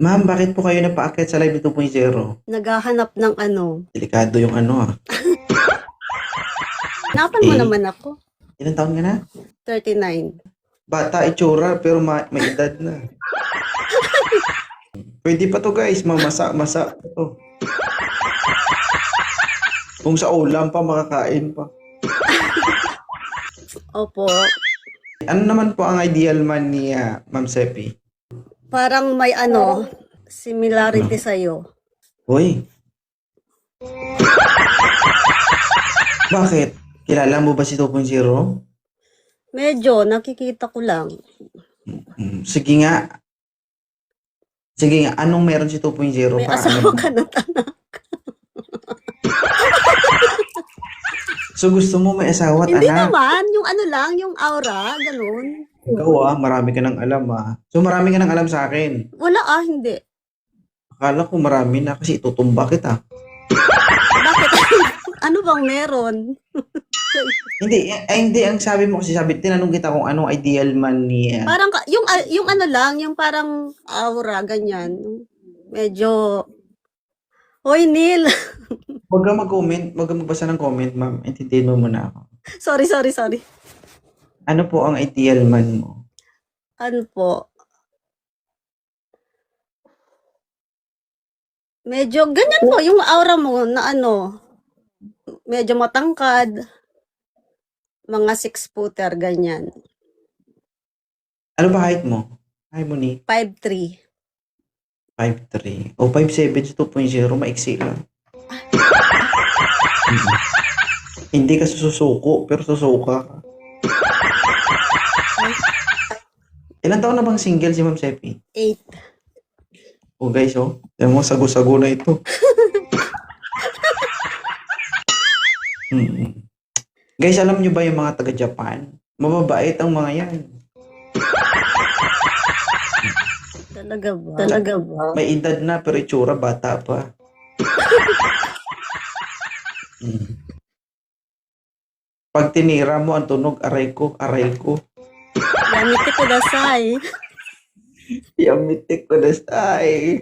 Ma'am, bakit po kayo napaakyat sa Live 2.0? Naghahanap ng ano. Delikado yung ano ah. Hanapan mo Eh, naman ako. ilang taon ka na? 39. Bata itsura pero may edad na. Pwede pa to guys, mamasa-masa pa to. Kung sa ulam pa, makakain pa. Opo. Ano naman po ang ideal man ni Ma'am Seppi? Parang may ano, similarity Ano? sa'yo. Hoy, bakit? Kilala mo ba si 2.0? Medyo, nakikita ko lang. Sige nga. Sige nga, anong meron si 2.0 May pa? asawa Ano? ka na anak. So gusto mo may asawa at Hindi anak? naman, yung ano lang, yung aura, ganun. Ikaw marami ka ng alam ah. So marami ka ng alam sa akin. Wala hindi. Akala ko marami na kasi itutumba kita. Bakit? Ano bang meron? Hindi, ang sabi mo kasi tinanong kita kung anong ideal man ni Parang, yung ano lang, yung parang aura, ganyan. Medyo, Hoy, Neil. Huwag ka mag-comment, huwag ka magbasa ng comment, ma'am. Intindihin mo muna ako. Sorry. Ano po ang ideal man mo? Ano po? Medyo ganyan po yung aura mo na ano, medyo matangkad, mga 6-footer, ganyan. Ano ba height mo? Height mo ni 5'3". 5'3". O 5'7", 2.0, maiksi lang. Hindi ka susuko, pero susuka ka. Ilan taon na bang single si Ma'am Seppi? 8. Oh guys, yan mo, sago-sago na ito. Guys, alam nyo ba yung mga taga-Japan? Mababait ang mga yan. Talaga ba? May edad na, pero itsura, bata pa. Pag tinira mo ang tunog, aray ko. Yamite ko dasay. Yamitik ko na stay.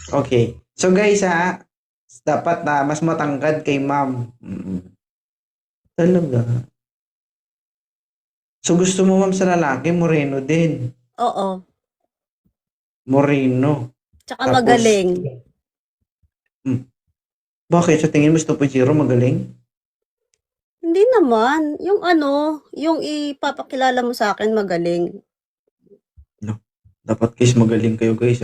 Okay. So guys dapat na mas matangkad kay ma'am. Talaga. So gusto mo ma'am sa lalaki, moreno din. Oo. Moreno. Tsaka Tapos, magaling. Bakit? Sa tingin mo 2.0 magaling? Hindi naman. Yung ano, yung ipapakilala mo sa akin magaling. No. Dapat guys magaling kayo guys